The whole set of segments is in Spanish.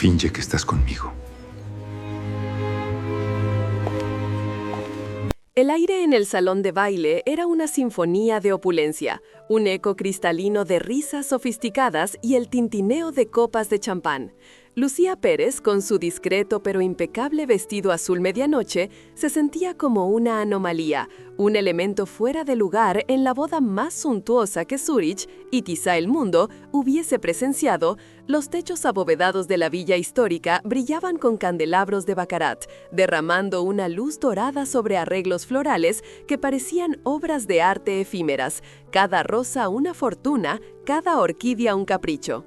Finge que estás conmigo. El aire en el salón de baile era una sinfonía de opulencia, un eco cristalino de risas sofisticadas y el tintineo de copas de champán. Lucía Pérez, con su discreto pero impecable vestido azul medianoche, se sentía como una anomalía, un elemento fuera de lugar en la boda más suntuosa que Zúrich y quizá el mundo hubiese presenciado. Los techos abovedados de la villa histórica brillaban con candelabros de baccarat, derramando una luz dorada sobre arreglos florales que parecían obras de arte efímeras, cada rosa una fortuna, cada orquídea un capricho.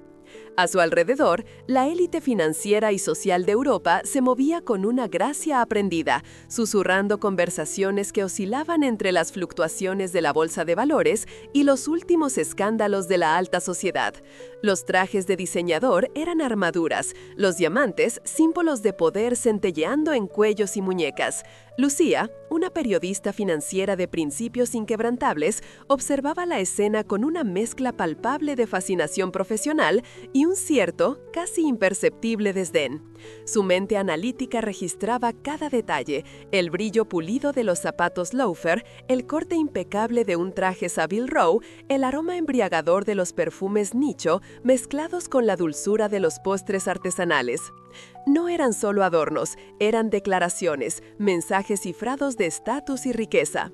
A su alrededor, la élite financiera y social de Europa se movía con una gracia aprendida, susurrando conversaciones que oscilaban entre las fluctuaciones de la bolsa de valores y los últimos escándalos de la alta sociedad. Los trajes de diseñador eran armaduras, los diamantes símbolos de poder centelleando en cuellos y muñecas. Lucía, una periodista financiera de principios inquebrantables, observaba la escena con una mezcla palpable de fascinación profesional y un cierto, casi imperceptible desdén. Su mente analítica registraba cada detalle, el brillo pulido de los zapatos loafer, el corte impecable de un traje Savile Row, el aroma embriagador de los perfumes nicho mezclados con la dulzura de los postres artesanales. No eran solo adornos, eran declaraciones, mensajes cifrados de estatus y riqueza.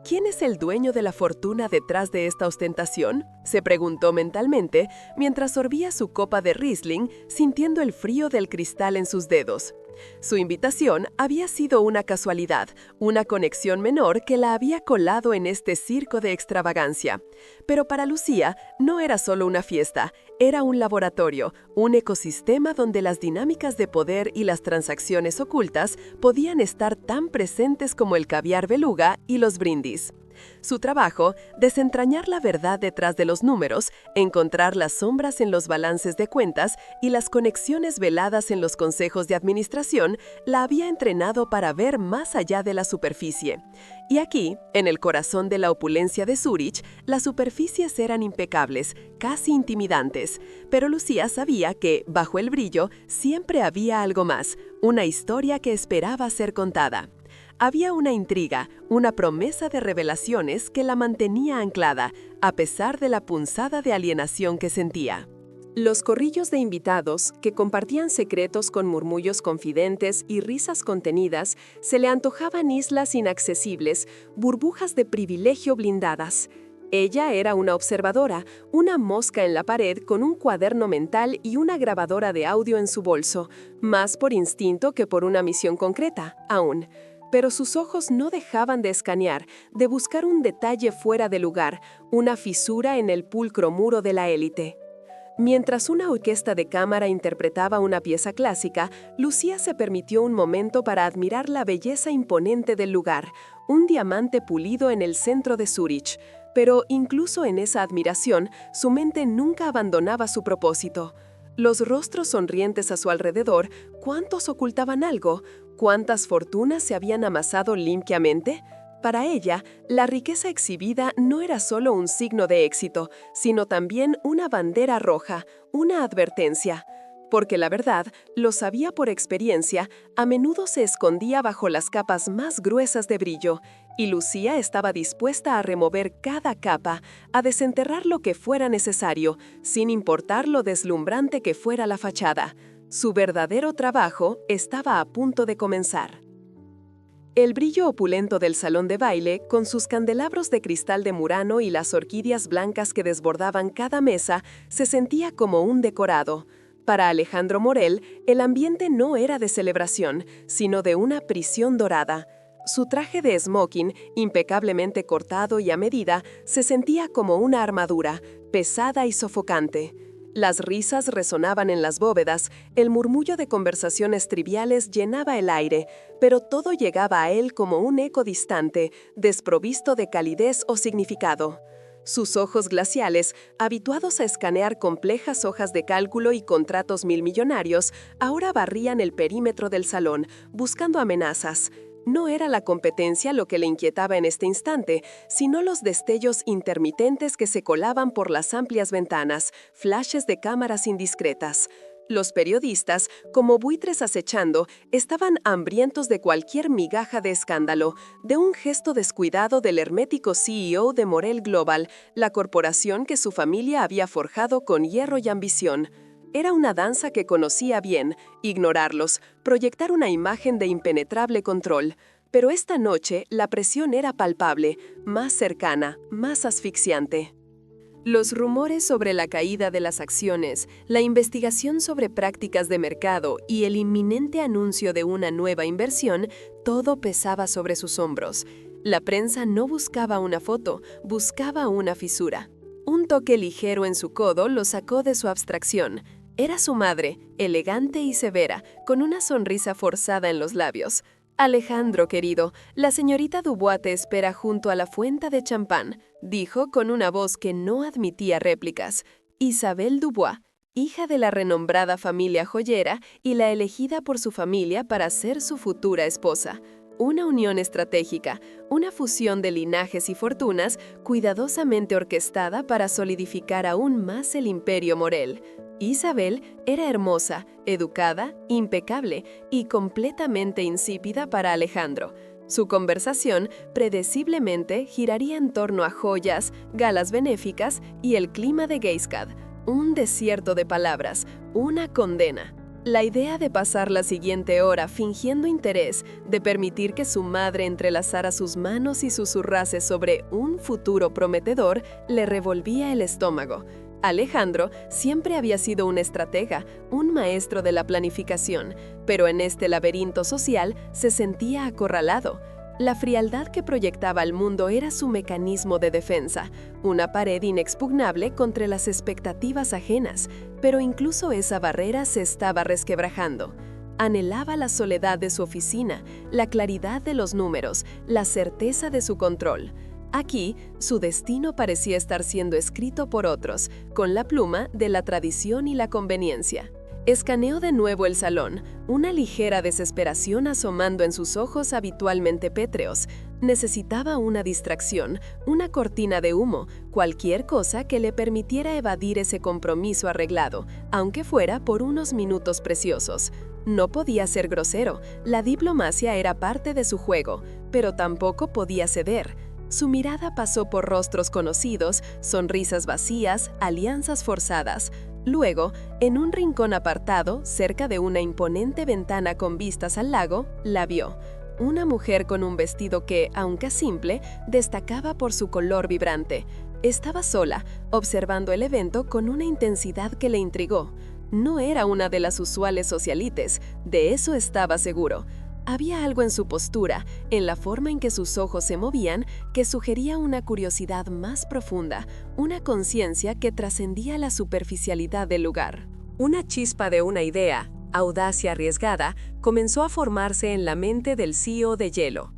¿Quién es el dueño de la fortuna detrás de esta ostentación?, se preguntó mentalmente mientras sorbía su copa de Riesling, sintiendo el frío del cristal en sus dedos. Su invitación había sido una casualidad, una conexión menor que la había colado en este circo de extravagancia. Pero para Lucía no era solo una fiesta, era un laboratorio, un ecosistema donde las dinámicas de poder y las transacciones ocultas podían estar tan presentes como el caviar beluga y los brindis. Su trabajo, desentrañar la verdad detrás de los números, encontrar las sombras en los balances de cuentas y las conexiones veladas en los consejos de administración, la había entrenado para ver más allá de la superficie. Y aquí, en el corazón de la opulencia de Zúrich, las superficies eran impecables, casi intimidantes, pero Lucía sabía que, bajo el brillo, siempre había algo más, una historia que esperaba ser contada. Había una intriga, una promesa de revelaciones que la mantenía anclada, a pesar de la punzada de alienación que sentía. Los corrillos de invitados, que compartían secretos con murmullos confidentes y risas contenidas, se le antojaban islas inaccesibles, burbujas de privilegio blindadas. Ella era una observadora, una mosca en la pared con un cuaderno mental y una grabadora de audio en su bolso, más por instinto que por una misión concreta, aún. Pero sus ojos no dejaban de escanear, de buscar un detalle fuera de lugar, una fisura en el pulcro muro de la élite. Mientras una orquesta de cámara interpretaba una pieza clásica, Lucía se permitió un momento para admirar la belleza imponente del lugar, un diamante pulido en el centro de Zúrich. Pero incluso en esa admiración, su mente nunca abandonaba su propósito. Los rostros sonrientes a su alrededor, ¿cuántos ocultaban algo? ¿Cuántas fortunas se habían amasado limpiamente? Para ella, la riqueza exhibida no era solo un signo de éxito, sino también una bandera roja, una advertencia. Porque la verdad, lo sabía por experiencia, a menudo se escondía bajo las capas más gruesas de brillo, y Lucía estaba dispuesta a remover cada capa, a desenterrar lo que fuera necesario, sin importar lo deslumbrante que fuera la fachada. Su verdadero trabajo estaba a punto de comenzar. El brillo opulento del salón de baile, con sus candelabros de cristal de Murano y las orquídeas blancas que desbordaban cada mesa, se sentía como un decorado. Para Alejandro Morel, el ambiente no era de celebración, sino de una prisión dorada. Su traje de smoking, impecablemente cortado y a medida, se sentía como una armadura, pesada y sofocante. Las risas resonaban en las bóvedas, el murmullo de conversaciones triviales llenaba el aire, pero todo llegaba a él como un eco distante, desprovisto de calidez o significado. Sus ojos glaciales, habituados a escanear complejas hojas de cálculo y contratos milmillonarios, ahora barrían el perímetro del salón, buscando amenazas. No era la competencia lo que le inquietaba en este instante, sino los destellos intermitentes que se colaban por las amplias ventanas, flashes de cámaras indiscretas. Los periodistas, como buitres acechando, estaban hambrientos de cualquier migaja de escándalo, de un gesto descuidado del hermético CEO de Morel Global, la corporación que su familia había forjado con hierro y ambición. Era una danza que conocía bien, ignorarlos, proyectar una imagen de impenetrable control. Pero esta noche la presión era palpable, más cercana, más asfixiante. Los rumores sobre la caída de las acciones, la investigación sobre prácticas de mercado y el inminente anuncio de una nueva inversión, todo pesaba sobre sus hombros. La prensa no buscaba una foto, buscaba una fisura. Un toque ligero en su codo lo sacó de su abstracción. Era su madre, elegante y severa, con una sonrisa forzada en los labios. «Alejandro, querido, la señorita Dubois te espera junto a la fuente de champán», dijo con una voz que no admitía réplicas. Isabel Dubois, hija de la renombrada familia joyera y la elegida por su familia para ser su futura esposa. Una unión estratégica, una fusión de linajes y fortunas cuidadosamente orquestada para solidificar aún más el imperio Morel. Isabel era hermosa, educada, impecable y completamente insípida para Alejandro. Su conversación, predeciblemente, giraría en torno a joyas, galas benéficas y el clima de Geiscad, un desierto de palabras, una condena. La idea de pasar la siguiente hora fingiendo interés, de permitir que su madre entrelazara sus manos y susurrase sobre un futuro prometedor, le revolvía el estómago. Alejandro siempre había sido un estratega, un maestro de la planificación, pero en este laberinto social se sentía acorralado. La frialdad que proyectaba al mundo era su mecanismo de defensa, una pared inexpugnable contra las expectativas ajenas, pero incluso esa barrera se estaba resquebrajando. Anhelaba la soledad de su oficina, la claridad de los números, la certeza de su control. Aquí, su destino parecía estar siendo escrito por otros, con la pluma de la tradición y la conveniencia. Escaneó de nuevo el salón, una ligera desesperación asomando en sus ojos habitualmente pétreos. Necesitaba una distracción, una cortina de humo, cualquier cosa que le permitiera evadir ese compromiso arreglado, aunque fuera por unos minutos preciosos. No podía ser grosero, la diplomacia era parte de su juego, pero tampoco podía ceder. Su mirada pasó por rostros conocidos, sonrisas vacías, alianzas forzadas. Luego, en un rincón apartado, cerca de una imponente ventana con vistas al lago, la vio. Una mujer con un vestido que, aunque simple, destacaba por su color vibrante. Estaba sola, observando el evento con una intensidad que le intrigó. No era una de las usuales socialites, de eso estaba seguro. Había algo en su postura, en la forma en que sus ojos se movían, que sugería una curiosidad más profunda, una conciencia que trascendía la superficialidad del lugar. Una chispa de una idea, audaz y arriesgada, comenzó a formarse en la mente del CEO de Hielo.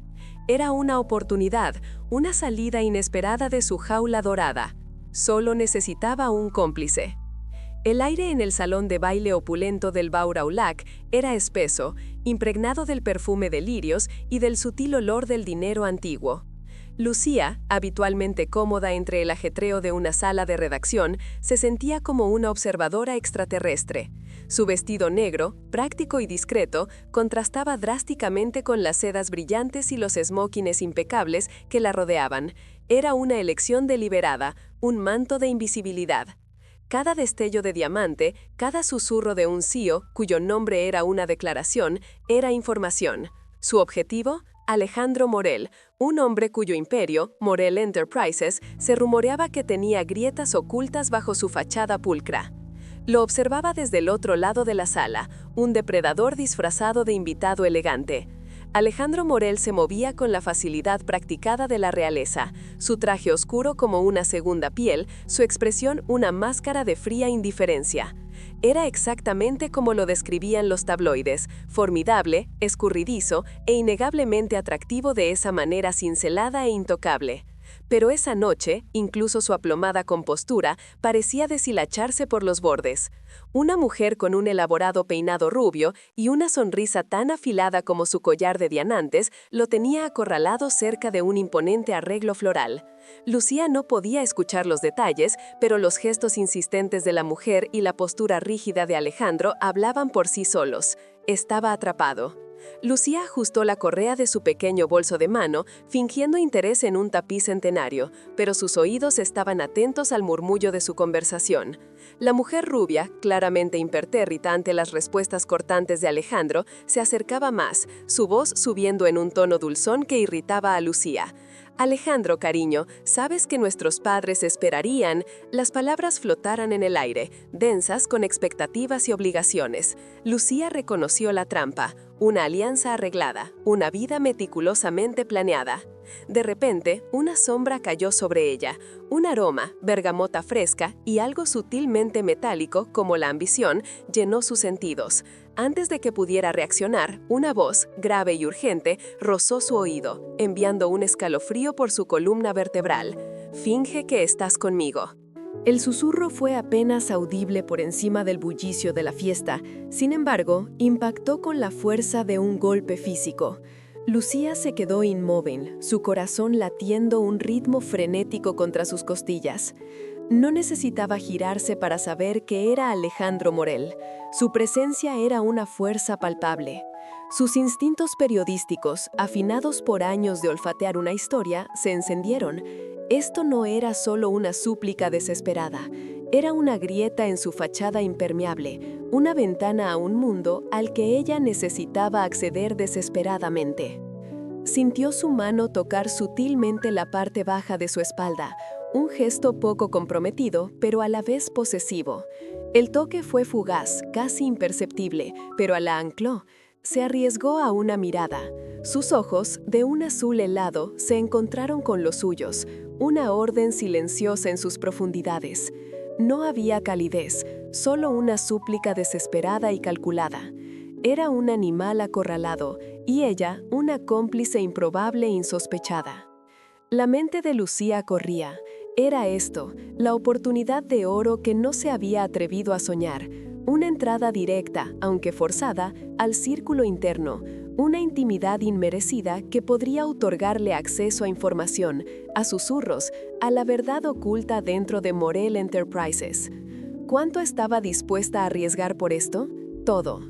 Era una oportunidad, una salida inesperada de su jaula dorada. Solo necesitaba un cómplice. El aire en el salón de baile opulento del Bauraulac era espeso, impregnado del perfume de lirios y del sutil olor del dinero antiguo. Lucía, habitualmente cómoda entre el ajetreo de una sala de redacción, se sentía como una observadora extraterrestre. Su vestido negro, práctico y discreto, contrastaba drásticamente con las sedas brillantes y los smokines impecables que la rodeaban. Era una elección deliberada, un manto de invisibilidad. Cada destello de diamante, cada susurro de un CEO, cuyo nombre era una declaración, era información. Su objetivo, Alejandro Morel, un hombre cuyo imperio, Morel Enterprises, se rumoreaba que tenía grietas ocultas bajo su fachada pulcra. Lo observaba desde el otro lado de la sala, un depredador disfrazado de invitado elegante. Alejandro Morel se movía con la facilidad practicada de la realeza, su traje oscuro como una segunda piel, su expresión una máscara de fría indiferencia. Era exactamente como lo describían los tabloides, formidable, escurridizo e innegablemente atractivo de esa manera cincelada e intocable. pero esa noche, incluso su aplomada compostura parecía deshilacharse por los bordes. Una mujer con un elaborado peinado rubio y una sonrisa tan afilada como su collar de diamantes lo tenía acorralado cerca de un imponente arreglo floral. Lucía no podía escuchar los detalles, pero los gestos insistentes de la mujer y la postura rígida de Alejandro hablaban por sí solos. Estaba atrapado. Lucía ajustó la correa de su pequeño bolso de mano, fingiendo interés en un tapiz centenario, pero sus oídos estaban atentos al murmullo de su conversación. La mujer rubia, claramente impertérrita ante las respuestas cortantes de Alejandro, se acercaba más, su voz subiendo en un tono dulzón que irritaba a Lucía. Alejandro, cariño, sabes que nuestros padres esperarían. Las palabras flotaran en el aire, densas con expectativas y obligaciones. Lucía reconoció la trampa, una alianza arreglada, una vida meticulosamente planeada. De repente, una sombra cayó sobre ella, un aroma, bergamota fresca y algo sutilmente metálico, como la ambición, llenó sus sentidos. Antes de que pudiera reaccionar, una voz, grave y urgente, rozó su oído, enviando un escalofrío por su columna vertebral. «Finge que estás conmigo». El susurro fue apenas audible por encima del bullicio de la fiesta, sin embargo, impactó con la fuerza de un golpe físico. Lucía se quedó inmóvil, su corazón latiendo un ritmo frenético contra sus costillas. No necesitaba girarse para saber que era Alejandro Morel. Su presencia era una fuerza palpable. Sus instintos periodísticos, afinados por años de olfatear una historia, se encendieron. Esto no era solo una súplica desesperada, era una grieta en su fachada impermeable, una ventana a un mundo al que ella necesitaba acceder desesperadamente. Sintió su mano tocar sutilmente la parte baja de su espalda, un gesto poco comprometido, pero a la vez posesivo. El toque fue fugaz, casi imperceptible, pero la ancló. Se arriesgó a una mirada. Sus ojos, de un azul helado, se encontraron con los suyos, una orden silenciosa en sus profundidades. No había calidez, solo una súplica desesperada y calculada. Era un animal acorralado, y ella, una cómplice improbable e insospechada. La mente de Lucía corría. Era esto, la oportunidad de oro que no se había atrevido a soñar. Una entrada directa, aunque forzada, al círculo interno, una intimidad inmerecida que podría otorgarle acceso a información, a susurros, a la verdad oculta dentro de Morel Enterprises. ¿Cuánto estaba dispuesta a arriesgar por esto? Todo.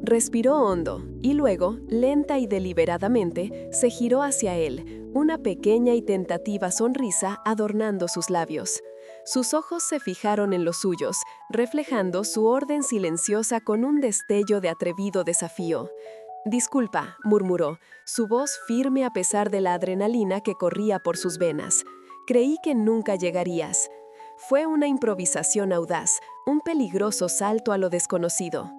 Respiró hondo, y luego, lenta y deliberadamente, se giró hacia él, una pequeña y tentativa sonrisa adornando sus labios. Sus ojos se fijaron en los suyos, reflejando su orden silenciosa con un destello de atrevido desafío. «Disculpa», murmuró, su voz firme a pesar de la adrenalina que corría por sus venas. «Creí que nunca llegarías». Fue una improvisación audaz, un peligroso salto a lo desconocido.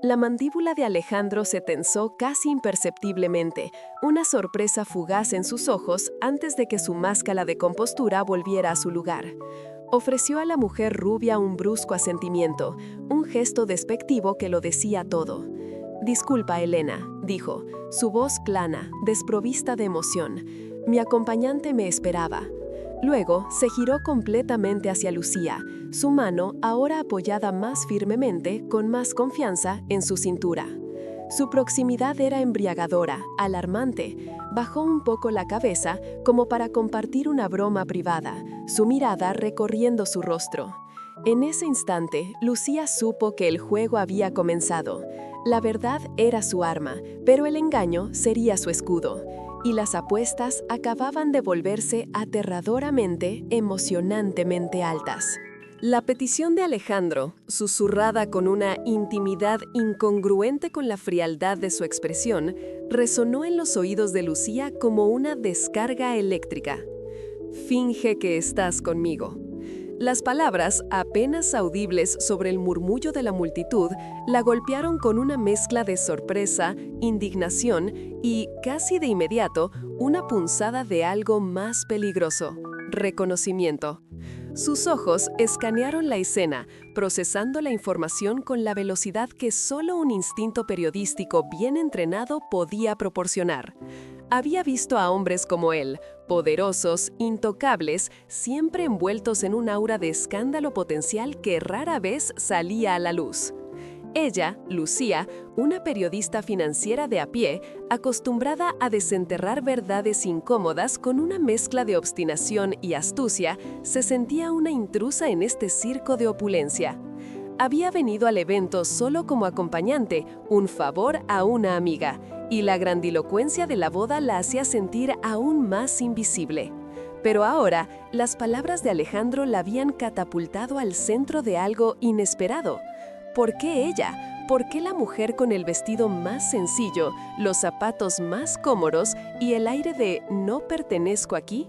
La mandíbula de Alejandro se tensó casi imperceptiblemente, una sorpresa fugaz en sus ojos antes de que su máscara de compostura volviera a su lugar. Ofreció a la mujer rubia un brusco asentimiento, un gesto despectivo que lo decía todo. «Disculpa, Elena», dijo, su voz plana, desprovista de emoción. «Mi acompañante me esperaba». Luego se giró completamente hacia Lucía, su mano ahora apoyada más firmemente, con más confianza, en su cintura. Su proximidad era embriagadora, alarmante. Bajó un poco la cabeza como para compartir una broma privada, su mirada recorriendo su rostro. En ese instante, Lucía supo que el juego había comenzado. La verdad era su arma, pero el engaño sería su escudo. Y las apuestas acababan de volverse aterradoramente, emocionantemente altas. La petición de Alejandro, susurrada con una intimidad incongruente con la frialdad de su expresión, resonó en los oídos de Lucía como una descarga eléctrica. «Finge que estás conmigo». Las palabras, apenas audibles sobre el murmullo de la multitud, la golpearon con una mezcla de sorpresa, indignación y, casi de inmediato, una punzada de algo más peligroso: reconocimiento. Sus ojos escanearon la escena, procesando la información con la velocidad que solo un instinto periodístico bien entrenado podía proporcionar. Había visto a hombres como él, poderosos, intocables, siempre envueltos en un aura de escándalo potencial que rara vez salía a la luz. Ella, Lucía, una periodista financiera de a pie, acostumbrada a desenterrar verdades incómodas con una mezcla de obstinación y astucia, se sentía una intrusa en este circo de opulencia. Había venido al evento solo como acompañante, un favor a una amiga, y la grandilocuencia de la boda la hacía sentir aún más invisible. Pero ahora, las palabras de Alejandro la habían catapultado al centro de algo inesperado. ¿Por qué ella? ¿Por qué la mujer con el vestido más sencillo, los zapatos más cómodos y el aire de «no pertenezco aquí»?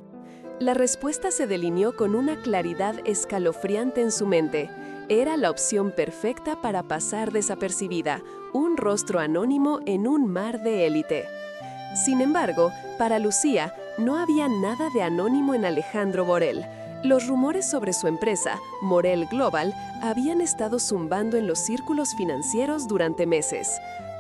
La respuesta se delineó con una claridad escalofriante en su mente. Era la opción perfecta para pasar desapercibida, un rostro anónimo en un mar de élite. Sin embargo, para Lucía, no había nada de anónimo en Alejandro Morel. Los rumores sobre su empresa, Morel Global, habían estado zumbando en los círculos financieros durante meses.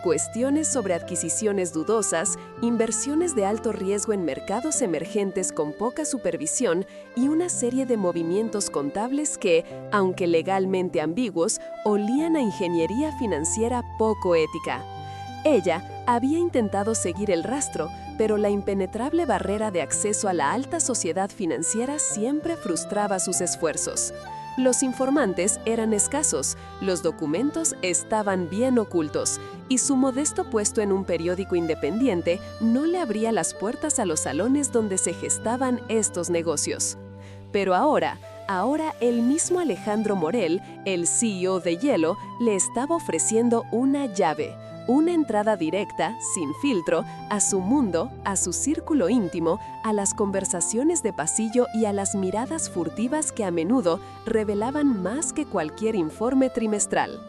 Cuestiones sobre adquisiciones dudosas, inversiones de alto riesgo en mercados emergentes con poca supervisión y una serie de movimientos contables que, aunque legalmente ambiguos, olían a ingeniería financiera poco ética. Ella había intentado seguir el rastro, pero la impenetrable barrera de acceso a la alta sociedad financiera siempre frustraba sus esfuerzos. Los informantes eran escasos, los documentos estaban bien ocultos, y su modesto puesto en un periódico independiente no le abría las puertas a los salones donde se gestaban estos negocios. Pero ahora el mismo Alejandro Morel, el CEO de Hielo, le estaba ofreciendo una llave, una entrada directa, sin filtro, a su mundo, a su círculo íntimo, a las conversaciones de pasillo y a las miradas furtivas que a menudo revelaban más que cualquier informe trimestral.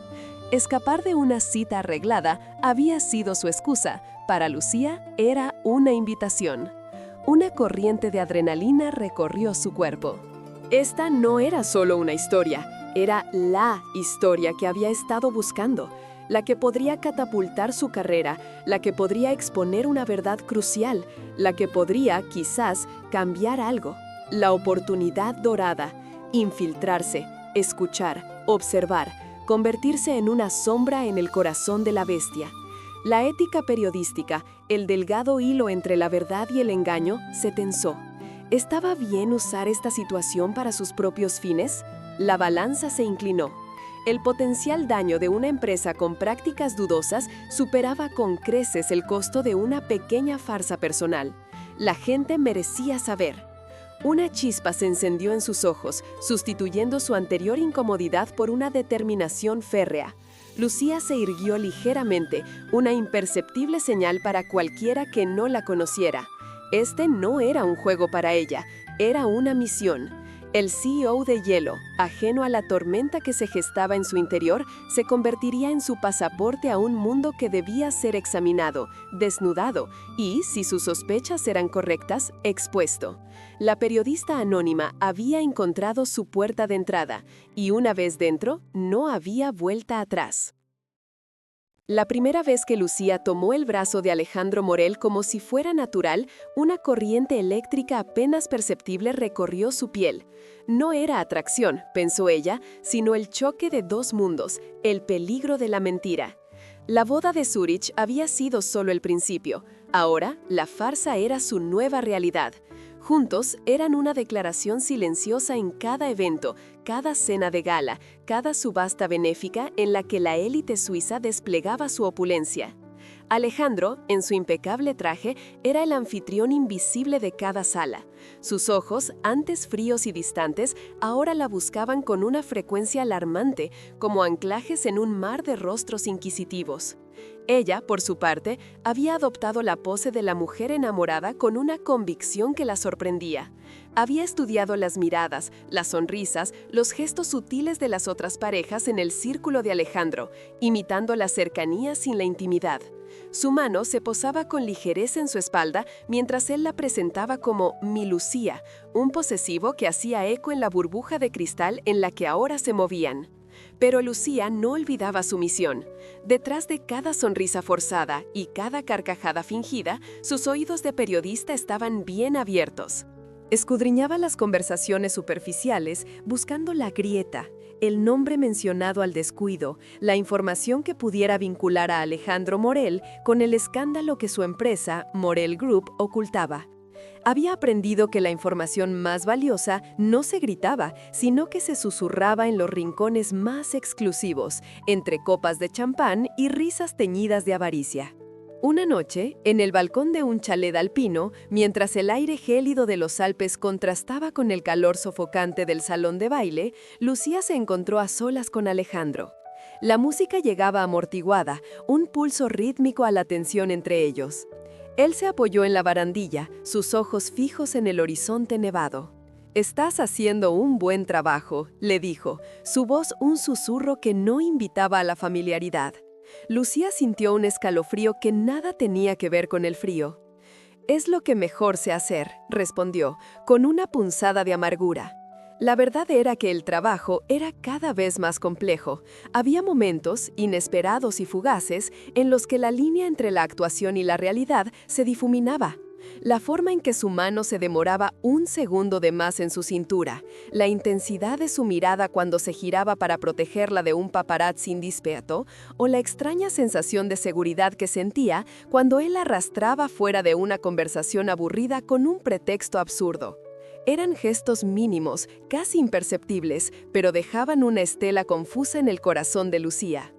Escapar de una cita arreglada había sido su excusa. Para Lucía era una invitación. Una corriente de adrenalina recorrió su cuerpo. Esta no era solo una historia, era la historia que había estado buscando. La que podría catapultar su carrera, la que podría exponer una verdad crucial, la que podría, quizás, cambiar algo. La oportunidad dorada, infiltrarse, escuchar, observar, convertirse en una sombra en el corazón de la bestia. La ética periodística, el delgado hilo entre la verdad y el engaño, se tensó. ¿Estaba bien usar esta situación para sus propios fines? La balanza se inclinó. El potencial daño de una empresa con prácticas dudosas superaba con creces el costo de una pequeña farsa personal. La gente merecía saber. Una chispa se encendió en sus ojos, sustituyendo su anterior incomodidad por una determinación férrea. Lucía se irguió ligeramente, una imperceptible señal para cualquiera que no la conociera. Este no era un juego para ella, era una misión. El CEO de Hielo, ajeno a la tormenta que se gestaba en su interior, se convertiría en su pasaporte a un mundo que debía ser examinado, desnudado y, si sus sospechas eran correctas, expuesto. La periodista anónima había encontrado su puerta de entrada y una vez dentro, no había vuelta atrás. La primera vez que Lucía tomó el brazo de Alejandro Morel como si fuera natural, una corriente eléctrica apenas perceptible recorrió su piel. No era atracción, pensó ella, sino el choque de dos mundos, el peligro de la mentira. La boda de Zúrich había sido solo el principio. Ahora, la farsa era su nueva realidad. Juntos eran una declaración silenciosa en cada evento, cada cena de gala, cada subasta benéfica en la que la élite suiza desplegaba su opulencia. Alejandro, en su impecable traje, era el anfitrión invisible de cada sala. Sus ojos, antes fríos y distantes, ahora la buscaban con una frecuencia alarmante, como anclajes en un mar de rostros inquisitivos. Ella, por su parte, había adoptado la pose de la mujer enamorada con una convicción que la sorprendía. Había estudiado las miradas, las sonrisas, los gestos sutiles de las otras parejas en el círculo de Alejandro, imitando la cercanía sin la intimidad. Su mano se posaba con ligereza en su espalda mientras él la presentaba como mi Lucía, un posesivo que hacía eco en la burbuja de cristal en la que ahora se movían. Pero Lucía no olvidaba su misión. Detrás de cada sonrisa forzada y cada carcajada fingida, sus oídos de periodista estaban bien abiertos. Escudriñaba las conversaciones superficiales buscando la grieta, el nombre mencionado al descuido, la información que pudiera vincular a Alejandro Morel con el escándalo que su empresa, Morel Group, ocultaba. Había aprendido que la información más valiosa no se gritaba, sino que se susurraba en los rincones más exclusivos, entre copas de champán y risas teñidas de avaricia. Una noche, en el balcón de un chalet alpino, mientras el aire gélido de los Alpes contrastaba con el calor sofocante del salón de baile, Lucía se encontró a solas con Alejandro. La música llegaba amortiguada, un pulso rítmico a la tensión entre ellos. Él se apoyó en la barandilla, sus ojos fijos en el horizonte nevado. «Estás haciendo un buen trabajo», le dijo, su voz un susurro que no invitaba a la familiaridad. Lucía sintió un escalofrío que nada tenía que ver con el frío. «Es lo que mejor sé hacer», respondió, con una punzada de amargura. La verdad era que el trabajo era cada vez más complejo. Había momentos, inesperados y fugaces, en los que la línea entre la actuación y la realidad se difuminaba. La forma en que su mano se demoraba un segundo de más en su cintura, la intensidad de su mirada cuando se giraba para protegerla de un paparazzi indiscreto, o la extraña sensación de seguridad que sentía cuando él la arrastraba fuera de una conversación aburrida con un pretexto absurdo. Eran gestos mínimos, casi imperceptibles, pero dejaban una estela confusa en el corazón de Lucía.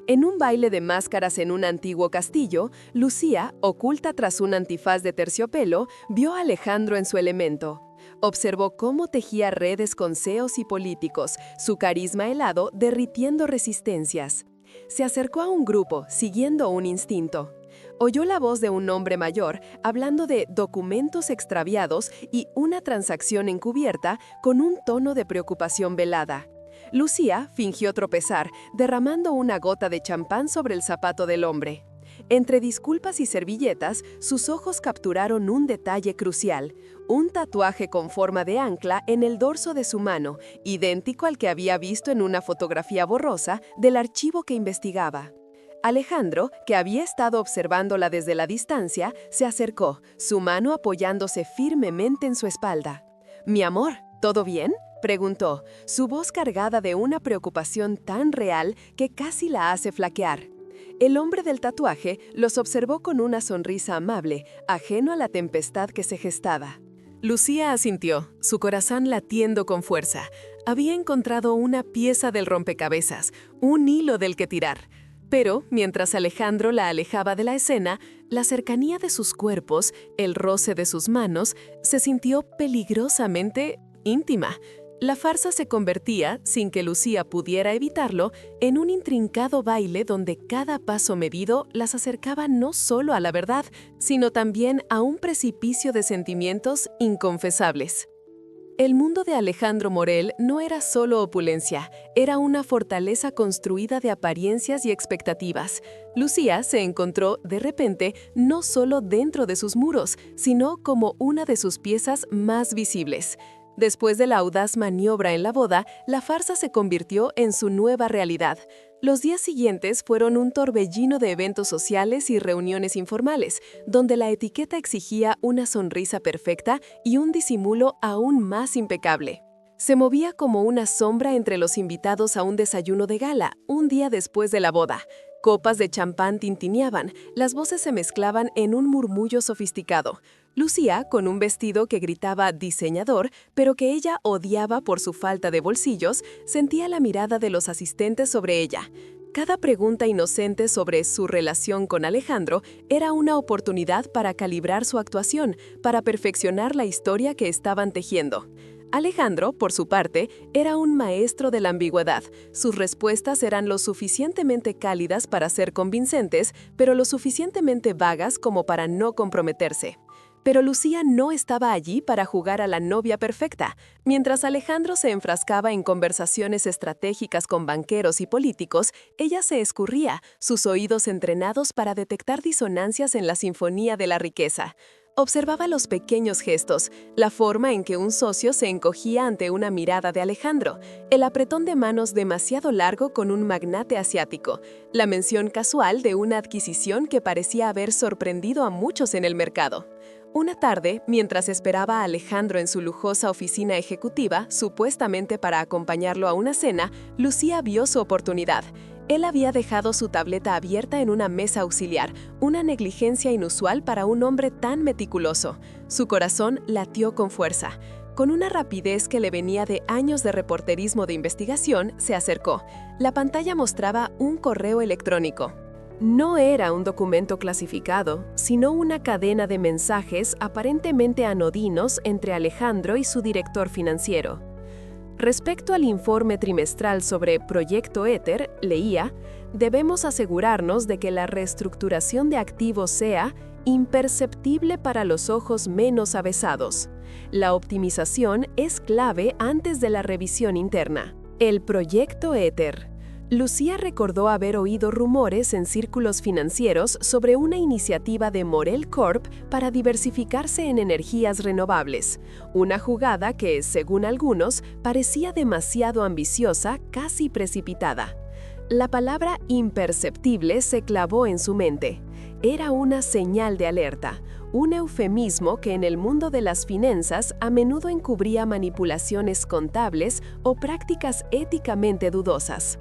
En un baile de máscaras en un antiguo castillo, Lucía, oculta tras un antifaz de terciopelo, vio a Alejandro en su elemento. Observó cómo tejía redes con CEOs y políticos, su carisma helado derritiendo resistencias. Se acercó a un grupo, siguiendo un instinto. Oyó la voz de un hombre mayor hablando de documentos extraviados y una transacción encubierta con un tono de preocupación velada. Lucía fingió tropezar, derramando una gota de champán sobre el zapato del hombre. Entre disculpas y servilletas, sus ojos capturaron un detalle crucial, un tatuaje con forma de ancla en el dorso de su mano, idéntico al que había visto en una fotografía borrosa del archivo que investigaba. Alejandro, que había estado observándola desde la distancia, se acercó, su mano apoyándose firmemente en su espalda. «Mi amor, ¿todo bien?», preguntó, su voz cargada de una preocupación tan real que casi la hace flaquear. El hombre del tatuaje los observó con una sonrisa amable, ajeno a la tempestad que se gestaba. Lucía asintió, su corazón latiendo con fuerza. Había encontrado una pieza del rompecabezas, un hilo del que tirar. Pero, mientras Alejandro la alejaba de la escena, la cercanía de sus cuerpos, el roce de sus manos, se sintió peligrosamente íntima. La farsa se convertía, sin que Lucía pudiera evitarlo, en un intrincado baile donde cada paso medido las acercaba no solo a la verdad, sino también a un precipicio de sentimientos inconfesables. El mundo de Alejandro Morel no era solo opulencia, era una fortaleza construida de apariencias y expectativas. Lucía se encontró, de repente, no solo dentro de sus muros, sino como una de sus piezas más visibles. Después de la audaz maniobra en la boda, la farsa se convirtió en su nueva realidad. Los días siguientes fueron un torbellino de eventos sociales y reuniones informales, donde la etiqueta exigía una sonrisa perfecta y un disimulo aún más impecable. Se movía como una sombra entre los invitados a un desayuno de gala, un día después de la boda. Copas de champán tintineaban, las voces se mezclaban en un murmullo sofisticado. Lucía, con un vestido que gritaba diseñador, pero que ella odiaba por su falta de bolsillos, sentía la mirada de los asistentes sobre ella. Cada pregunta inocente sobre su relación con Alejandro era una oportunidad para calibrar su actuación, para perfeccionar la historia que estaban tejiendo. Alejandro, por su parte, era un maestro de la ambigüedad. Sus respuestas eran lo suficientemente cálidas para ser convincentes, pero lo suficientemente vagas como para no comprometerse. Pero Lucía no estaba allí para jugar a la novia perfecta. Mientras Alejandro se enfrascaba en conversaciones estratégicas con banqueros y políticos, ella se escurría, sus oídos entrenados para detectar disonancias en la sinfonía de la riqueza. Observaba los pequeños gestos, la forma en que un socio se encogía ante una mirada de Alejandro, el apretón de manos demasiado largo con un magnate asiático, la mención casual de una adquisición que parecía haber sorprendido a muchos en el mercado. Una tarde, mientras esperaba a Alejandro en su lujosa oficina ejecutiva, supuestamente para acompañarlo a una cena, Lucía vio su oportunidad. Él había dejado su tableta abierta en una mesa auxiliar, una negligencia inusual para un hombre tan meticuloso. Su corazón latió con fuerza. Con una rapidez que le venía de años de reporterismo de investigación, se acercó. La pantalla mostraba un correo electrónico. No era un documento clasificado, sino una cadena de mensajes aparentemente anodinos entre Alejandro y su director financiero. Respecto al informe trimestral sobre Proyecto Éter, leía, debemos asegurarnos de que la reestructuración de activos sea imperceptible para los ojos menos avesados. La optimización es clave antes de la revisión interna. El Proyecto Éter. Lucía recordó haber oído rumores en círculos financieros sobre una iniciativa de Morel Corp para diversificarse en energías renovables, una jugada que, según algunos, parecía demasiado ambiciosa, casi precipitada. La palabra imperceptible se clavó en su mente. Era una señal de alerta, un eufemismo que en el mundo de las finanzas a menudo encubría manipulaciones contables o prácticas éticamente dudosas.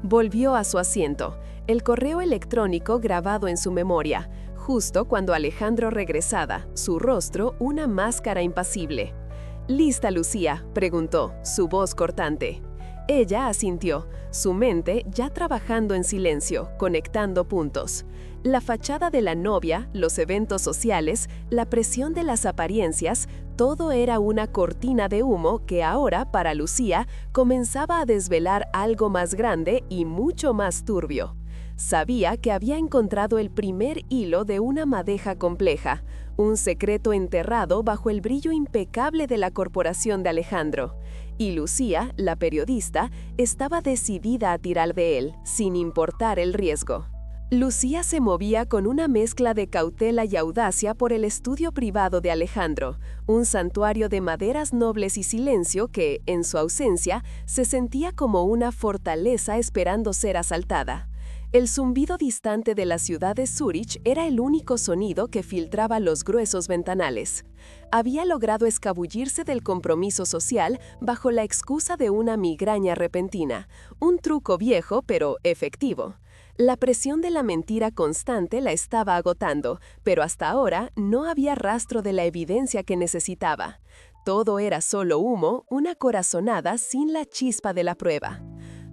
Volvió a su asiento, el correo electrónico grabado en su memoria, justo cuando Alejandro regresaba, su rostro una máscara impasible. «¿Lista, Lucía?», preguntó, su voz cortante. Ella asintió, su mente ya trabajando en silencio, conectando puntos. La fachada de la novia, los eventos sociales, la presión de las apariencias, todo era una cortina de humo que ahora, para Lucía, comenzaba a desvelar algo más grande y mucho más turbio. Sabía que había encontrado el primer hilo de una madeja compleja, un secreto enterrado bajo el brillo impecable de la corporación de Alejandro. Y Lucía, la periodista, estaba decidida a tirar de él, sin importar el riesgo. Lucía se movía con una mezcla de cautela y audacia por el estudio privado de Alejandro, un santuario de maderas nobles y silencio que, en su ausencia, se sentía como una fortaleza esperando ser asaltada. El zumbido distante de la ciudad de Zúrich era el único sonido que filtraba los gruesos ventanales. Había logrado escabullirse del compromiso social bajo la excusa de una migraña repentina, un truco viejo pero efectivo. La presión de la mentira constante la estaba agotando, pero hasta ahora no había rastro de la evidencia que necesitaba. Todo era solo humo, una corazonada sin la chispa de la prueba.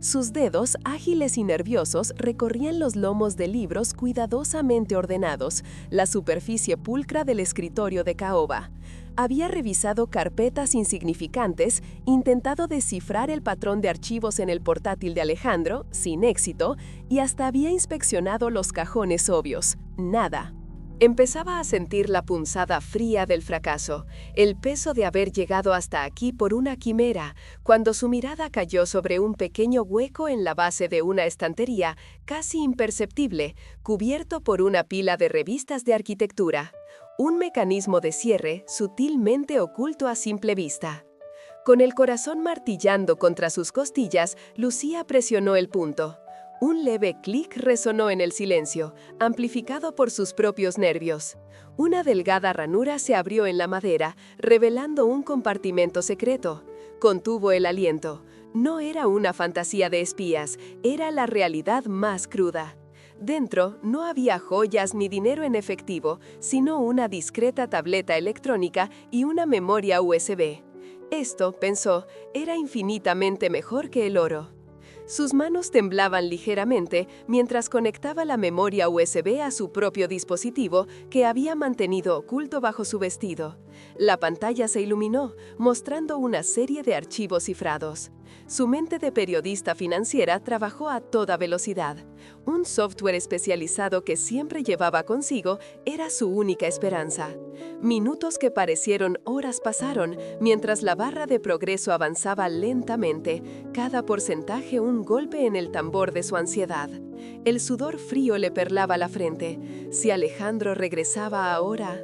Sus dedos, ágiles y nerviosos, recorrían los lomos de libros cuidadosamente ordenados, la superficie pulcra del escritorio de caoba. Había revisado carpetas insignificantes, intentado descifrar el patrón de archivos en el portátil de Alejandro, sin éxito, y hasta había inspeccionado los cajones obvios. Nada. Empezaba a sentir la punzada fría del fracaso, el peso de haber llegado hasta aquí por una quimera, cuando su mirada cayó sobre un pequeño hueco en la base de una estantería, casi imperceptible, cubierto por una pila de revistas de arquitectura. Un mecanismo de cierre sutilmente oculto a simple vista. Con el corazón martillando contra sus costillas, Lucía presionó el punto. Un leve clic resonó en el silencio, amplificado por sus propios nervios. Una delgada ranura se abrió en la madera, revelando un compartimento secreto. Contuvo el aliento. No era una fantasía de espías, era la realidad más cruda. Dentro no había joyas ni dinero en efectivo, sino una discreta tableta electrónica y una memoria USB. Esto, pensó, era infinitamente mejor que el oro. Sus manos temblaban ligeramente mientras conectaba la memoria USB a su propio dispositivo que había mantenido oculto bajo su vestido. La pantalla se iluminó, mostrando una serie de archivos cifrados. Su mente de periodista financiera trabajó a toda velocidad. Un software especializado que siempre llevaba consigo era su única esperanza. Minutos que parecieron horas pasaron mientras la barra de progreso avanzaba lentamente, cada porcentaje un golpe en el tambor de su ansiedad. El sudor frío le perlaba la frente. Si Alejandro regresaba ahora...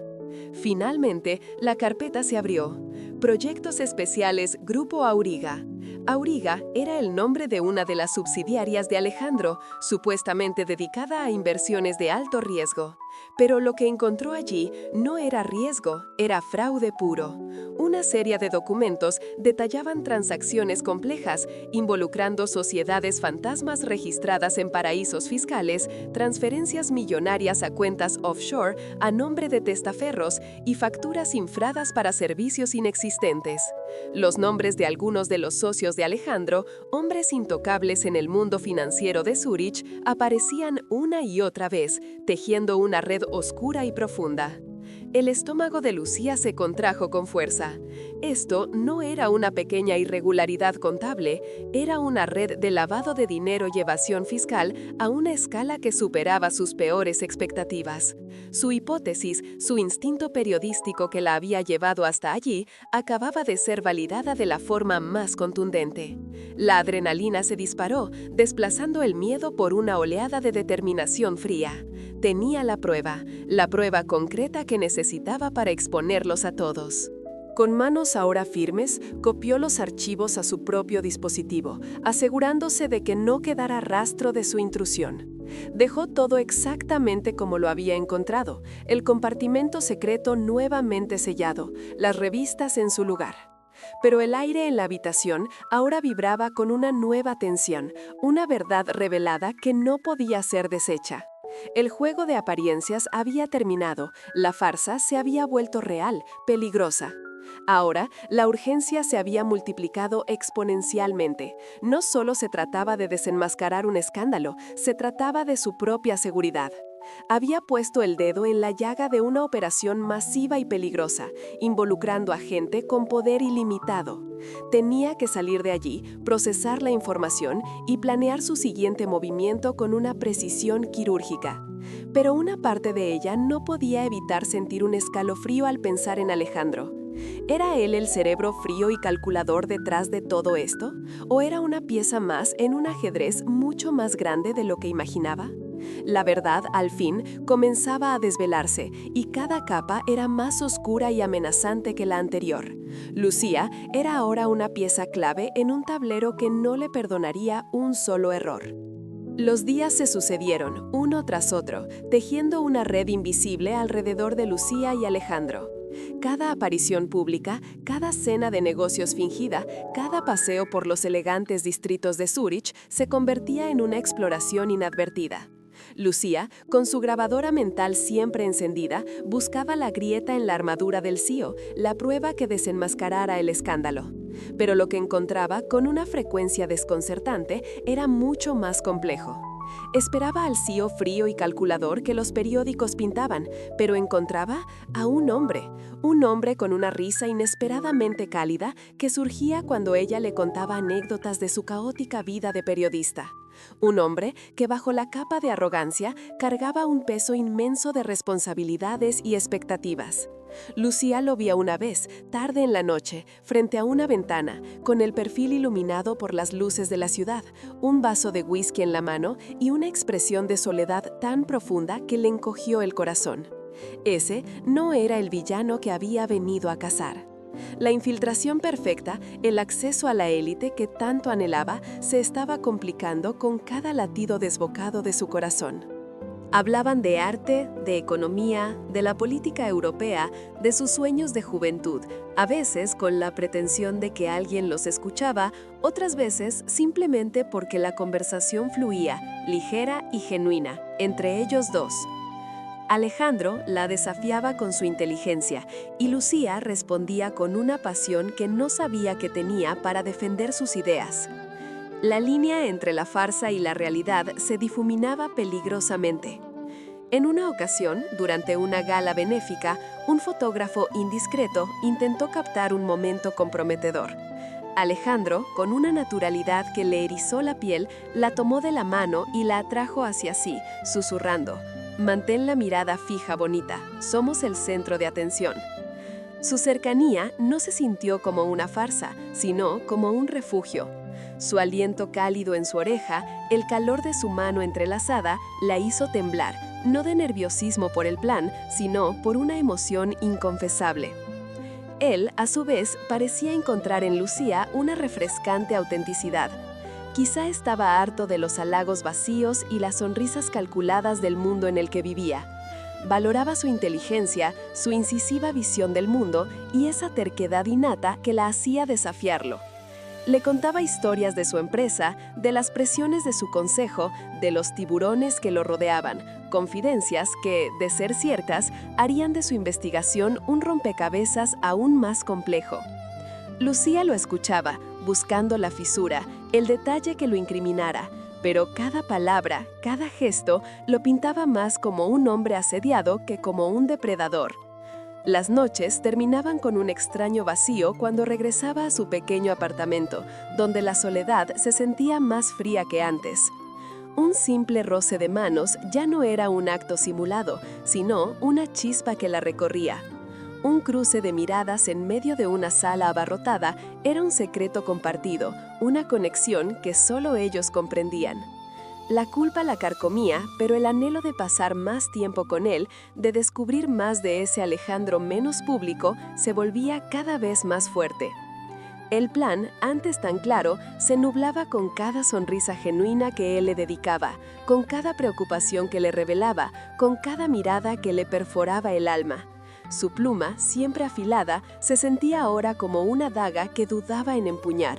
Finalmente, la carpeta se abrió. Proyectos especiales Grupo Auriga. Auriga era el nombre de una de las subsidiarias de Alejandro, supuestamente dedicada a inversiones de alto riesgo. Pero lo que encontró allí no era riesgo, era fraude puro. Una serie de documentos detallaban transacciones complejas, involucrando sociedades fantasmas registradas en paraísos fiscales, transferencias millonarias a cuentas offshore a nombre de testaferros y facturas infradas para servicios inexistentes. Los nombres de algunos de los socios de Alejandro, hombres intocables en el mundo financiero de Zúrich, aparecían una y otra vez, tejiendo una red oscura y profunda. El estómago de Lucía se contrajo con fuerza. Esto no era una pequeña irregularidad contable, era una red de lavado de dinero y evasión fiscal a una escala que superaba sus peores expectativas. Su hipótesis, su instinto periodístico que la había llevado hasta allí, acababa de ser validada de la forma más contundente. La adrenalina se disparó, desplazando el miedo por una oleada de determinación fría. Tenía la prueba concreta que necesitaba para exponerlos a todos. Con manos ahora firmes, copió los archivos a su propio dispositivo, asegurándose de que no quedara rastro de su intrusión. Dejó todo exactamente como lo había encontrado, el compartimento secreto nuevamente sellado, las revistas en su lugar. Pero el aire en la habitación ahora vibraba con una nueva tensión, una verdad revelada que no podía ser deshecha. El juego de apariencias había terminado, la farsa se había vuelto real, peligrosa. Ahora, la urgencia se había multiplicado exponencialmente. No solo se trataba de desenmascarar un escándalo, se trataba de su propia seguridad. Había puesto el dedo en la llaga de una operación masiva y peligrosa, involucrando a gente con poder ilimitado. Tenía que salir de allí, procesar la información y planear su siguiente movimiento con una precisión quirúrgica. Pero una parte de ella no podía evitar sentir un escalofrío al pensar en Alejandro. ¿Era él el cerebro frío y calculador detrás de todo esto? ¿O era una pieza más en un ajedrez mucho más grande de lo que imaginaba? La verdad, al fin, comenzaba a desvelarse, y cada capa era más oscura y amenazante que la anterior. Lucía era ahora una pieza clave en un tablero que no le perdonaría un solo error. Los días se sucedieron, uno tras otro, tejiendo una red invisible alrededor de Lucía y Alejandro. Cada aparición pública, cada cena de negocios fingida, cada paseo por los elegantes distritos de Zúrich se convertía en una exploración inadvertida. Lucía, con su grabadora mental siempre encendida, buscaba la grieta en la armadura del CEO, la prueba que desenmascarara el escándalo. Pero lo que encontraba, con una frecuencia desconcertante, era mucho más complejo. Esperaba al CEO frío y calculador que los periódicos pintaban, pero encontraba a un hombre con una risa inesperadamente cálida que surgía cuando ella le contaba anécdotas de su caótica vida de periodista. Un hombre que bajo la capa de arrogancia cargaba un peso inmenso de responsabilidades y expectativas. Lucía lo vio una vez, tarde en la noche, frente a una ventana, con el perfil iluminado por las luces de la ciudad, un vaso de whisky en la mano y una expresión de soledad tan profunda que le encogió el corazón. Ese no era el villano que había venido a cazar. La infiltración perfecta, el acceso a la élite que tanto anhelaba, se estaba complicando con cada latido desbocado de su corazón. Hablaban de arte, de economía, de la política europea, de sus sueños de juventud, a veces con la pretensión de que alguien los escuchaba, otras veces simplemente porque la conversación fluía, ligera y genuina, entre ellos dos. Alejandro la desafiaba con su inteligencia y Lucía respondía con una pasión que no sabía que tenía para defender sus ideas. La línea entre la farsa y la realidad se difuminaba peligrosamente. En una ocasión, durante una gala benéfica, un fotógrafo indiscreto intentó captar un momento comprometedor. Alejandro, con una naturalidad que le erizó la piel, la tomó de la mano y la atrajo hacia sí, susurrando: «Mantén la mirada fija, bonita, somos el centro de atención». Su cercanía no se sintió como una farsa, sino como un refugio. Su aliento cálido en su oreja, el calor de su mano entrelazada, la hizo temblar, no de nerviosismo por el plan, sino por una emoción inconfesable. Él, a su vez, parecía encontrar en Lucía una refrescante autenticidad. Quizá estaba harto de los halagos vacíos y las sonrisas calculadas del mundo en el que vivía. Valoraba su inteligencia, su incisiva visión del mundo y esa terquedad innata que la hacía desafiarlo. Le contaba historias de su empresa, de las presiones de su consejo, de los tiburones que lo rodeaban, confidencias que, de ser ciertas, harían de su investigación un rompecabezas aún más complejo. Lucía lo escuchaba, buscando la fisura, el detalle que lo incriminara, pero cada palabra, cada gesto, lo pintaba más como un hombre asediado que como un depredador. Las noches terminaban con un extraño vacío cuando regresaba a su pequeño apartamento, donde la soledad se sentía más fría que antes. Un simple roce de manos ya no era un acto simulado, sino una chispa que la recorría. Un cruce de miradas en medio de una sala abarrotada era un secreto compartido, una conexión que solo ellos comprendían. La culpa la carcomía, pero el anhelo de pasar más tiempo con él, de descubrir más de ese Alejandro menos público, se volvía cada vez más fuerte. El plan, antes tan claro, se nublaba con cada sonrisa genuina que él le dedicaba, con cada preocupación que le revelaba, con cada mirada que le perforaba el alma. Su pluma, siempre afilada, se sentía ahora como una daga que dudaba en empuñar.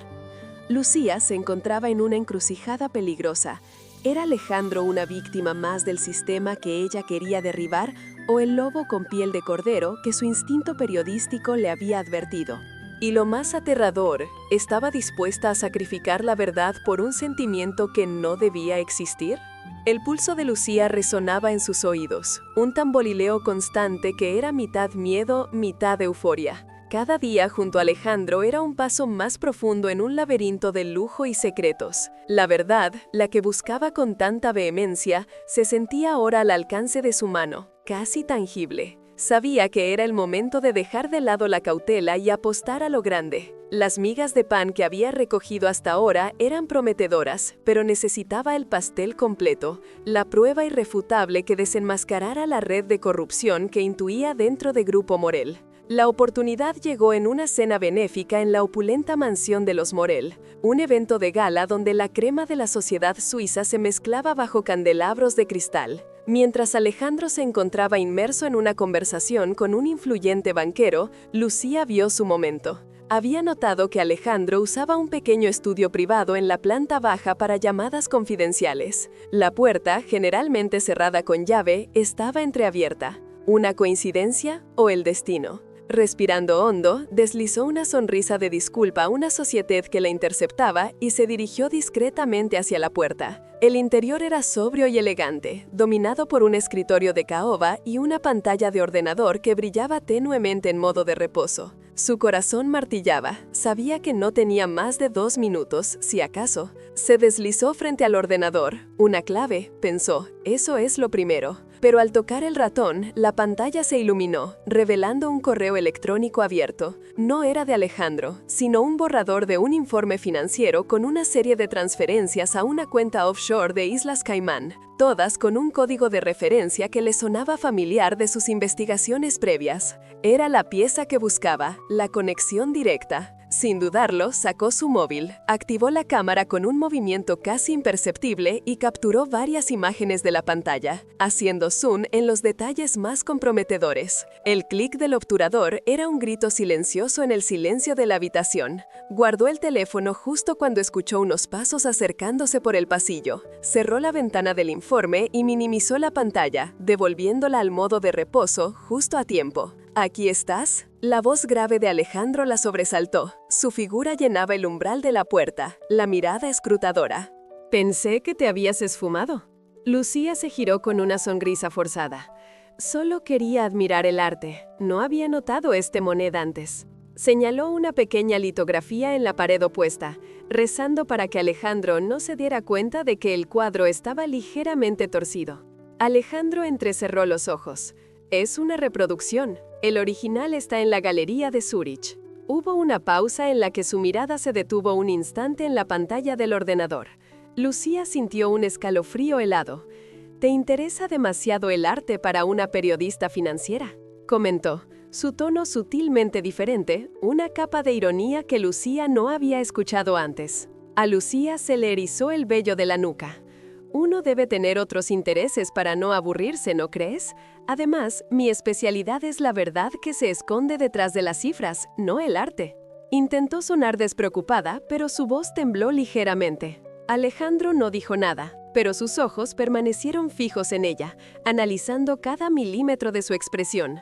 Lucía se encontraba en una encrucijada peligrosa. ¿Era Alejandro una víctima más del sistema que ella quería derribar o el lobo con piel de cordero que su instinto periodístico le había advertido? Y lo más aterrador, ¿estaba dispuesta a sacrificar la verdad por un sentimiento que no debía existir? El pulso de Lucía resonaba en sus oídos, un tamborileo constante que era mitad miedo, mitad euforia. Cada día junto a Alejandro era un paso más profundo en un laberinto de lujo y secretos. La verdad, la que buscaba con tanta vehemencia, se sentía ahora al alcance de su mano, casi tangible. Sabía que era el momento de dejar de lado la cautela y apostar a lo grande. Las migas de pan que había recogido hasta ahora eran prometedoras, pero necesitaba el pastel completo, la prueba irrefutable que desenmascarara la red de corrupción que intuía dentro de Grupo Morel. La oportunidad llegó en una cena benéfica en la opulenta mansión de los Morel, un evento de gala donde la crema de la sociedad suiza se mezclaba bajo candelabros de cristal. Mientras Alejandro se encontraba inmerso en una conversación con un influyente banquero, Lucía vio su momento. Había notado que Alejandro usaba un pequeño estudio privado en la planta baja para llamadas confidenciales. La puerta, generalmente cerrada con llave, estaba entreabierta. ¿Una coincidencia o el destino? Respirando hondo, deslizó una sonrisa de disculpa a una sociedad que la interceptaba y se dirigió discretamente hacia la puerta. El interior era sobrio y elegante, dominado por un escritorio de caoba y una pantalla de ordenador que brillaba tenuemente en modo de reposo. Su corazón martillaba, sabía que no tenía más de 2 minutos, si acaso. Se deslizó frente al ordenador. Una clave, pensó, eso es lo primero. Pero al tocar el ratón, la pantalla se iluminó, revelando un correo electrónico abierto. No era de Alejandro, sino un borrador de un informe financiero con una serie de transferencias a una cuenta offshore de Islas Caimán, todas con un código de referencia que le sonaba familiar de sus investigaciones previas. Era la pieza que buscaba, la conexión directa. Sin dudarlo, sacó su móvil, activó la cámara con un movimiento casi imperceptible y capturó varias imágenes de la pantalla, haciendo zoom en los detalles más comprometedores. El clic del obturador era un grito silencioso en el silencio de la habitación. Guardó el teléfono justo cuando escuchó unos pasos acercándose por el pasillo. Cerró la ventana del informe y minimizó la pantalla, devolviéndola al modo de reposo justo a tiempo. ¿Aquí estás? La voz grave de Alejandro la sobresaltó. Su figura llenaba el umbral de la puerta, la mirada escrutadora. Pensé que te habías esfumado. Lucía se giró con una sonrisa forzada. Solo quería admirar el arte. No había notado este moneda antes. Señaló una pequeña litografía en la pared opuesta, rezando para que Alejandro no se diera cuenta de que el cuadro estaba ligeramente torcido. Alejandro entrecerró los ojos. Es una reproducción. El original está en la Galería de Zúrich. Hubo una pausa en la que su mirada se detuvo un instante en la pantalla del ordenador. Lucía sintió un escalofrío helado. «¿Te interesa demasiado el arte para una periodista financiera?», comentó. Su tono sutilmente diferente, una capa de ironía que Lucía no había escuchado antes. A Lucía se le erizó el vello de la nuca. Uno debe tener otros intereses para no aburrirse, ¿no crees? Además, mi especialidad es la verdad que se esconde detrás de las cifras, no el arte. Intentó sonar despreocupada, pero su voz tembló ligeramente. Alejandro no dijo nada, pero sus ojos permanecieron fijos en ella, analizando cada milímetro de su expresión.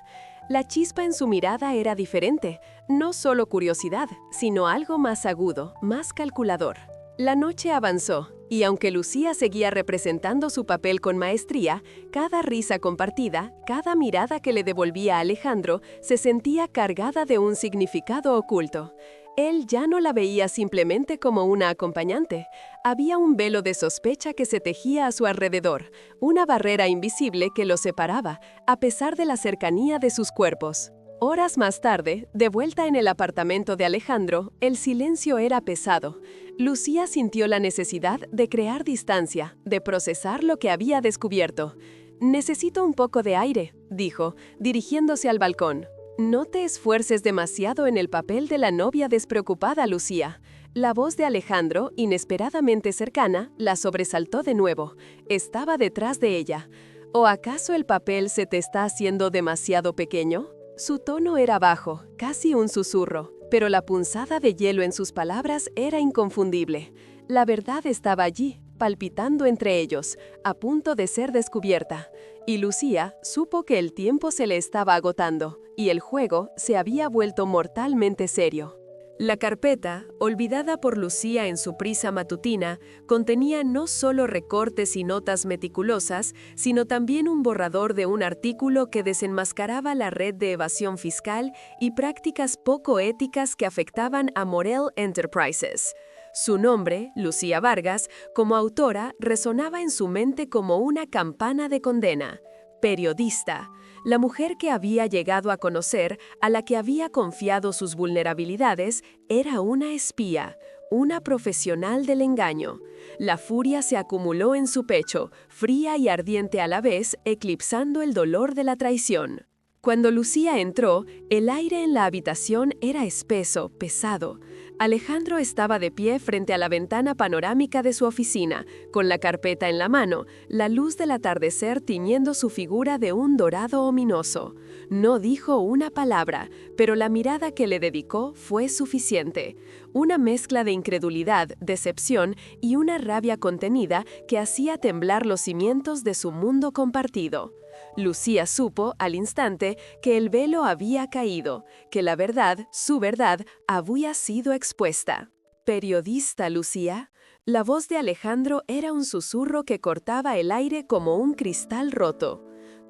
La chispa en su mirada era diferente, no solo curiosidad, sino algo más agudo, más calculador. La noche avanzó, y aunque Lucía seguía representando su papel con maestría, cada risa compartida, cada mirada que le devolvía a Alejandro, se sentía cargada de un significado oculto. Él ya no la veía simplemente como una acompañante. Había un velo de sospecha que se tejía a su alrededor, una barrera invisible que los separaba, a pesar de la cercanía de sus cuerpos. Horas más tarde, de vuelta en el apartamento de Alejandro, el silencio era pesado. Lucía sintió la necesidad de crear distancia, de procesar lo que había descubierto. «Necesito un poco de aire», dijo, dirigiéndose al balcón. «No te esfuerces demasiado en el papel de la novia despreocupada, Lucía». La voz de Alejandro, inesperadamente cercana, la sobresaltó de nuevo. Estaba detrás de ella. ¿O acaso el papel se te está haciendo demasiado pequeño? Su tono era bajo, casi un susurro, pero la punzada de hielo en sus palabras era inconfundible. La verdad estaba allí, palpitando entre ellos, a punto de ser descubierta. Y Lucía supo que el tiempo se le estaba agotando, y el juego se había vuelto mortalmente serio. La carpeta, olvidada por Lucía en su prisa matutina, contenía no solo recortes y notas meticulosas, sino también un borrador de un artículo que desenmascaraba la red de evasión fiscal y prácticas poco éticas que afectaban a Morel Enterprises. Su nombre, Lucía Vargas, como autora, resonaba en su mente como una campana de condena. Periodista, la mujer que había llegado a conocer, a la que había confiado sus vulnerabilidades, era una espía, una profesional del engaño. La furia se acumuló en su pecho, fría y ardiente a la vez, eclipsando el dolor de la traición. Cuando Lucía entró, el aire en la habitación era espeso, pesado. Alejandro estaba de pie frente a la ventana panorámica de su oficina, con la carpeta en la mano, la luz del atardecer tiñendo su figura de un dorado ominoso. No dijo una palabra, pero la mirada que le dedicó fue suficiente. Una mezcla de incredulidad, decepción y una rabia contenida que hacía temblar los cimientos de su mundo compartido. Lucía supo, al instante, que el velo había caído, que la verdad, su verdad, había sido expuesta. «Periodista, Lucía». La voz de Alejandro era un susurro que cortaba el aire como un cristal roto.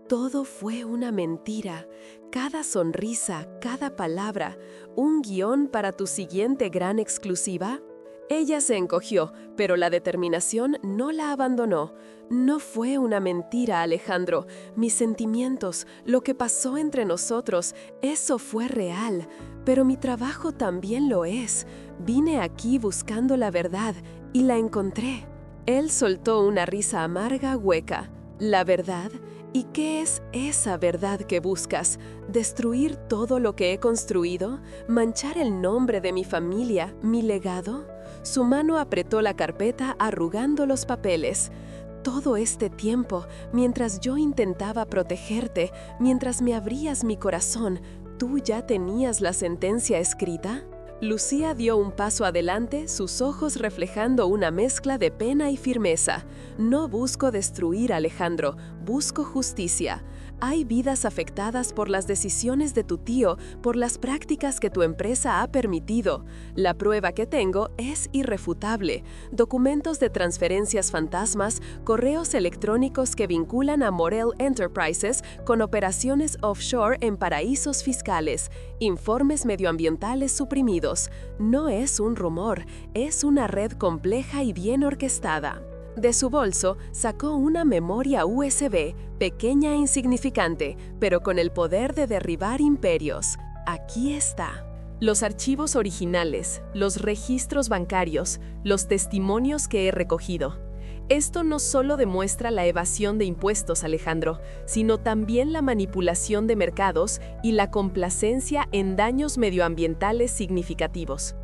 Todo fue una mentira. Cada sonrisa, cada palabra, un guión para tu siguiente gran exclusiva. Ella se encogió, pero la determinación no la abandonó. «No fue una mentira, Alejandro. Mis sentimientos, lo que pasó entre nosotros, eso fue real. Pero mi trabajo también lo es. Vine aquí buscando la verdad y la encontré». Él soltó una risa amarga, hueca. «¿La verdad? ¿Y qué es esa verdad que buscas? ¿Destruir todo lo que he construido? ¿Manchar el nombre de mi familia, mi legado?» Su mano apretó la carpeta arrugando los papeles. «Todo este tiempo, mientras yo intentaba protegerte, mientras me abrías mi corazón, ¿tú ya tenías la sentencia escrita?» Lucía dio un paso adelante, sus ojos reflejando una mezcla de pena y firmeza. «No busco destruir, Alejandro, busco justicia. Hay vidas afectadas por las decisiones de tu tío, por las prácticas que tu empresa ha permitido. La prueba que tengo es irrefutable. Documentos de transferencias fantasmas, correos electrónicos que vinculan a Morel Enterprises con operaciones offshore en paraísos fiscales, informes medioambientales suprimidos. No es un rumor, es una red compleja y bien orquestada». De su bolso sacó una memoria USB, pequeña e insignificante, pero con el poder de derribar imperios. «Aquí está». Los archivos originales, los registros bancarios, los testimonios que he recogido. Esto no solo demuestra la evasión de impuestos, Alejandro, sino también la manipulación de mercados y la complacencia en daños medioambientales significativos.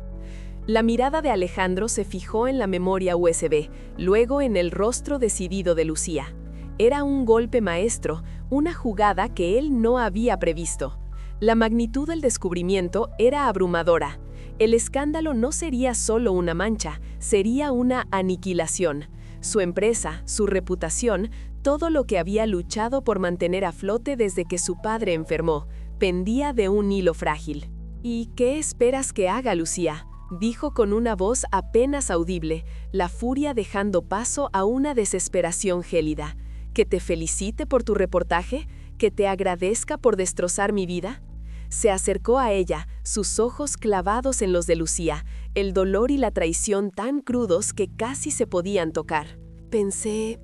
La mirada de Alejandro se fijó en la memoria USB, luego en el rostro decidido de Lucía. Era un golpe maestro, una jugada que él no había previsto. La magnitud del descubrimiento era abrumadora. El escándalo no sería solo una mancha, sería una aniquilación. Su empresa, su reputación, todo lo que había luchado por mantener a flote desde que su padre enfermó, pendía de un hilo frágil. ¿Y qué esperas que haga, Lucía?, dijo con una voz apenas audible, la furia dejando paso a una desesperación gélida. ¿Que te felicite por tu reportaje? ¿Que te agradezca por destrozar mi vida? Se acercó a ella, sus ojos clavados en los de Lucía, el dolor y la traición tan crudos que casi se podían tocar. Pensé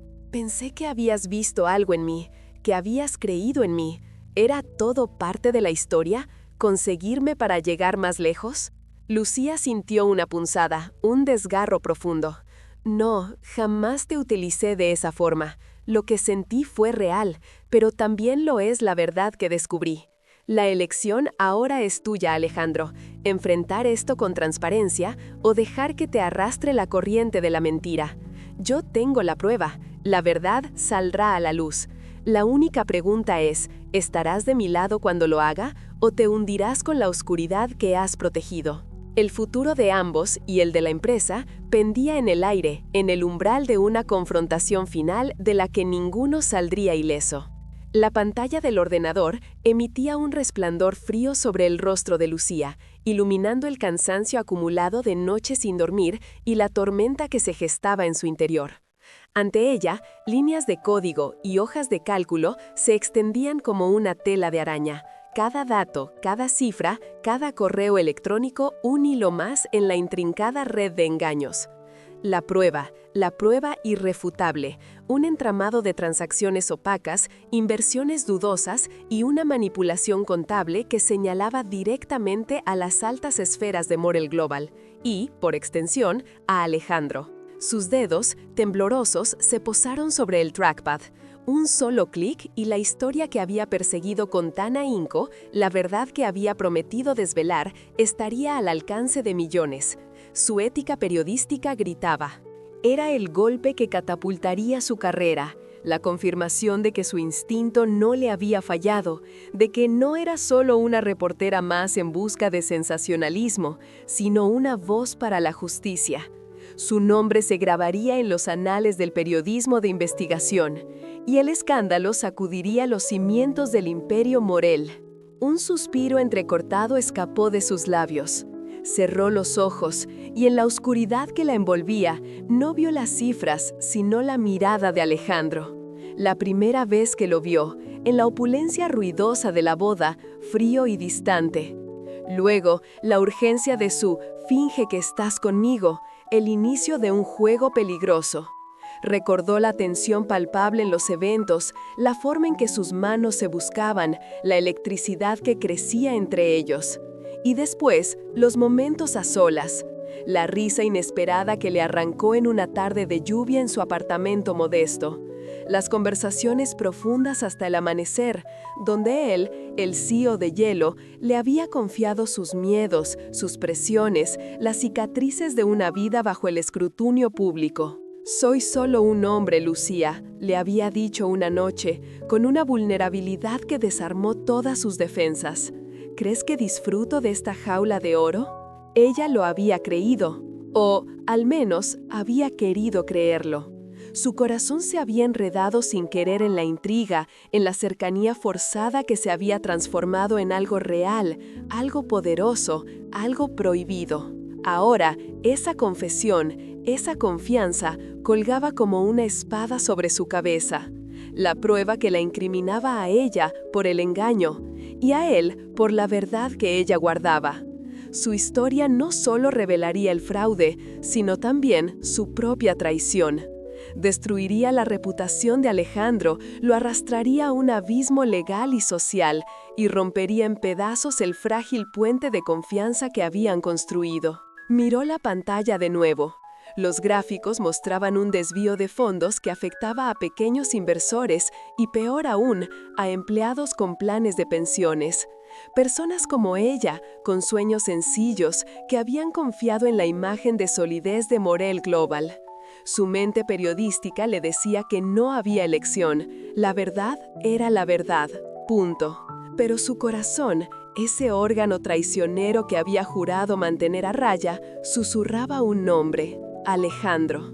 que habías visto algo en mí, que habías creído en mí. ¿Era todo parte de la historia? ¿Conseguirme para llegar más lejos? Lucía sintió una punzada, un desgarro profundo. No, jamás te utilicé de esa forma. Lo que sentí fue real, pero también lo es la verdad que descubrí. La elección ahora es tuya, Alejandro. Enfrentar esto con transparencia o dejar que te arrastre la corriente de la mentira. Yo tengo la prueba. La verdad saldrá a la luz. La única pregunta es, ¿estarás de mi lado cuando lo haga o te hundirás con la oscuridad que has protegido? El futuro de ambos y el de la empresa pendía en el aire, en el umbral de una confrontación final de la que ninguno saldría ileso. La pantalla del ordenador emitía un resplandor frío sobre el rostro de Lucía, iluminando el cansancio acumulado de noches sin dormir y la tormenta que se gestaba en su interior. Ante ella, líneas de código y hojas de cálculo se extendían como una tela de araña. Cada dato, cada cifra, cada correo electrónico, un hilo más en la intrincada red de engaños. La prueba irrefutable, un entramado de transacciones opacas, inversiones dudosas y una manipulación contable que señalaba directamente a las altas esferas de Morel Global y, por extensión, a Alejandro. Sus dedos, temblorosos, se posaron sobre el trackpad. Un solo clic y la historia que había perseguido con tan ahínco, la verdad que había prometido desvelar, estaría al alcance de millones. Su ética periodística gritaba. Era el golpe que catapultaría su carrera, la confirmación de que su instinto no le había fallado, de que no era solo una reportera más en busca de sensacionalismo, sino una voz para la justicia. Su nombre se grabaría en los anales del periodismo de investigación, y el escándalo sacudiría los cimientos del imperio Morel. Un suspiro entrecortado escapó de sus labios. Cerró los ojos, y en la oscuridad que la envolvía, no vio las cifras, sino la mirada de Alejandro. La primera vez que lo vio, en la opulencia ruidosa de la boda, frío y distante. Luego, la urgencia de su «finge que estás conmigo», el inicio de un juego peligroso. Recordó la tensión palpable en los eventos, la forma en que sus manos se buscaban, la electricidad que crecía entre ellos. Y después, los momentos a solas. La risa inesperada que le arrancó en una tarde de lluvia en su apartamento modesto. Las conversaciones profundas hasta el amanecer, donde él, el CEO de Hielo, le había confiado sus miedos, sus presiones, las cicatrices de una vida bajo el escrutinio público. «Soy solo un hombre, Lucía», le había dicho una noche, con una vulnerabilidad que desarmó todas sus defensas. «¿Crees que disfruto de esta jaula de oro?» Ella lo había creído, o, al menos, había querido creerlo. Su corazón se había enredado sin querer en la intriga, en la cercanía forzada que se había transformado en algo real, algo poderoso, algo prohibido. Ahora, esa confesión, esa confianza, colgaba como una espada sobre su cabeza. La prueba que la incriminaba a ella por el engaño, y a él por la verdad que ella guardaba. Su historia no solo revelaría el fraude, sino también su propia traición. Destruiría la reputación de Alejandro, lo arrastraría a un abismo legal y social y rompería en pedazos el frágil puente de confianza que habían construido. Miró la pantalla de nuevo. Los gráficos mostraban un desvío de fondos que afectaba a pequeños inversores y, peor aún, a empleados con planes de pensiones. Personas como ella, con sueños sencillos, que habían confiado en la imagen de solidez de Morel Global. Su mente periodística le decía que no había elección. La verdad era la verdad. Punto. Pero su corazón, ese órgano traicionero que había jurado mantener a raya, susurraba un nombre: Alejandro.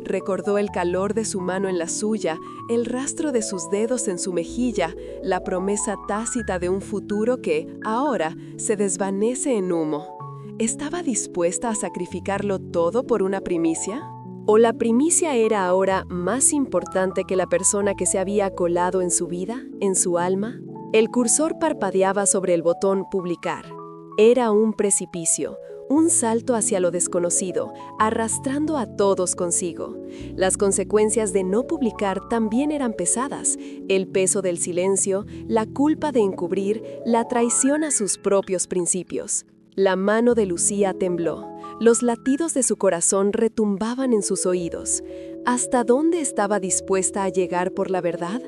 Recordó el calor de su mano en la suya, el rastro de sus dedos en su mejilla, la promesa tácita de un futuro que, ahora, se desvanece en humo. ¿Estaba dispuesta a sacrificarlo todo por una primicia? ¿O la primicia era ahora más importante que la persona que se había colado en su vida, en su alma? El cursor parpadeaba sobre el botón publicar. Era un precipicio, un salto hacia lo desconocido, arrastrando a todos consigo. Las consecuencias de no publicar también eran pesadas: el peso del silencio, la culpa de encubrir, la traición a sus propios principios. La mano de Lucía tembló. Los latidos de su corazón retumbaban en sus oídos. ¿Hasta dónde estaba dispuesta a llegar por la verdad?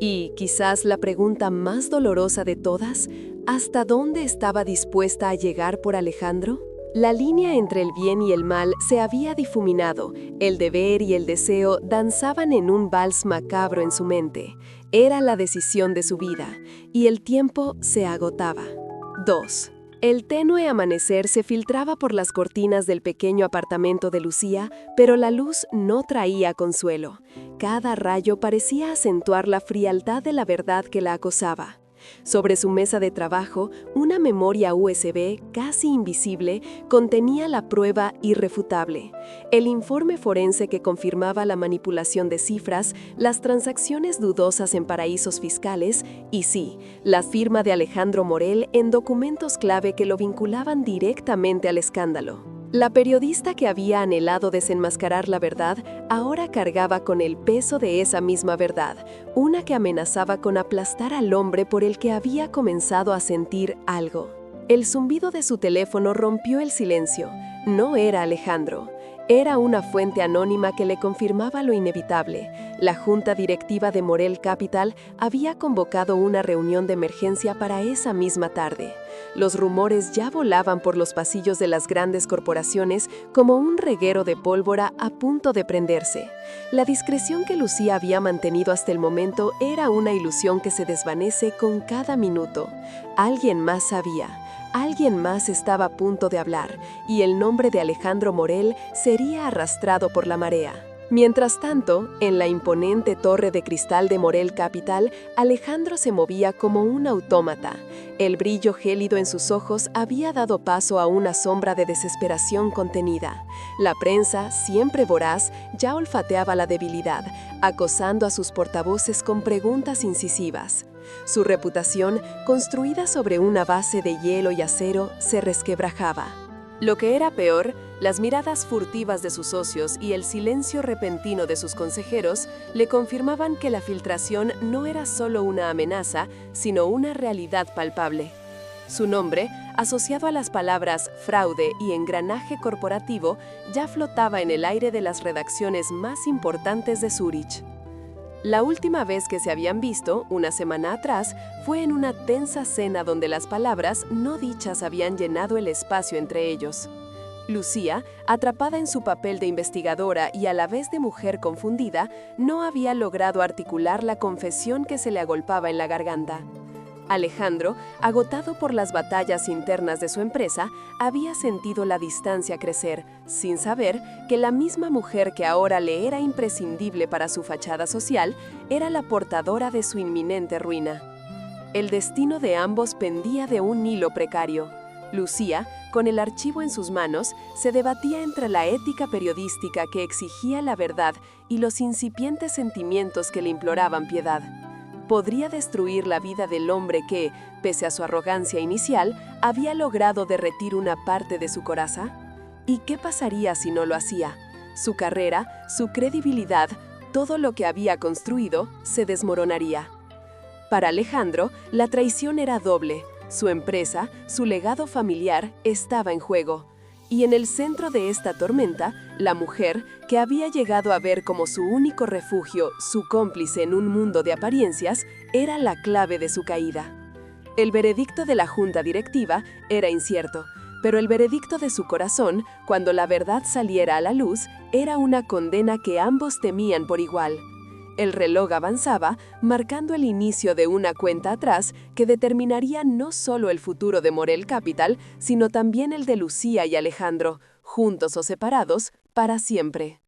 Y, quizás la pregunta más dolorosa de todas, ¿hasta dónde estaba dispuesta a llegar por Alejandro? La línea entre el bien y el mal se había difuminado, el deber y el deseo danzaban en un vals macabro en su mente. Era la decisión de su vida, y el tiempo se agotaba. 2. El tenue amanecer se filtraba por las cortinas del pequeño apartamento de Lucía, pero la luz no traía consuelo. Cada rayo parecía acentuar la frialdad de la verdad que la acosaba. Sobre su mesa de trabajo, una memoria USB, casi invisible, contenía la prueba irrefutable: el informe forense que confirmaba la manipulación de cifras, las transacciones dudosas en paraísos fiscales y, sí, la firma de Alejandro Morel en documentos clave que lo vinculaban directamente al escándalo. La periodista que había anhelado desenmascarar la verdad ahora cargaba con el peso de esa misma verdad, una que amenazaba con aplastar al hombre por el que había comenzado a sentir algo. El zumbido de su teléfono rompió el silencio. No era Alejandro. Era una fuente anónima que le confirmaba lo inevitable. La junta directiva de Morel Capital había convocado una reunión de emergencia para esa misma tarde. Los rumores ya volaban por los pasillos de las grandes corporaciones como un reguero de pólvora a punto de prenderse. La discreción que Lucía había mantenido hasta el momento era una ilusión que se desvanece con cada minuto. Alguien más sabía. Alguien más estaba a punto de hablar, y el nombre de Alejandro Morel sería arrastrado por la marea. Mientras tanto, en la imponente torre de cristal de Morel Capital, Alejandro se movía como un autómata. El brillo gélido en sus ojos había dado paso a una sombra de desesperación contenida. La prensa, siempre voraz, ya olfateaba la debilidad, acosando a sus portavoces con preguntas incisivas. Su reputación, construida sobre una base de hielo y acero, se resquebrajaba. Lo que era peor, las miradas furtivas de sus socios y el silencio repentino de sus consejeros le confirmaban que la filtración no era solo una amenaza, sino una realidad palpable. Su nombre, asociado a las palabras fraude y engranaje corporativo, ya flotaba en el aire de las redacciones más importantes de Zúrich. La última vez que se habían visto, una semana atrás, fue en una tensa cena donde las palabras no dichas habían llenado el espacio entre ellos. Lucía, atrapada en su papel de investigadora y a la vez de mujer confundida, no había logrado articular la confesión que se le agolpaba en la garganta. Alejandro, agotado por las batallas internas de su empresa, había sentido la distancia crecer, sin saber que la misma mujer que ahora le era imprescindible para su fachada social, era la portadora de su inminente ruina. El destino de ambos pendía de un hilo precario. Lucía, con el archivo en sus manos, se debatía entre la ética periodística que exigía la verdad y los incipientes sentimientos que le imploraban piedad. ¿Podría destruir la vida del hombre que, pese a su arrogancia inicial, había logrado derretir una parte de su coraza? ¿Y qué pasaría si no lo hacía? Su carrera, su credibilidad, todo lo que había construido, se desmoronaría. Para Alejandro, la traición era doble. Su empresa, su legado familiar, estaba en juego. Y en el centro de esta tormenta, la mujer, que había llegado a ver como su único refugio, su cómplice en un mundo de apariencias, era la clave de su caída. El veredicto de la junta directiva era incierto, pero el veredicto de su corazón, cuando la verdad saliera a la luz, era una condena que ambos temían por igual. El reloj avanzaba, marcando el inicio de una cuenta atrás que determinaría no solo el futuro de Morel Capital, sino también el de Lucía y Alejandro, juntos o separados, para siempre.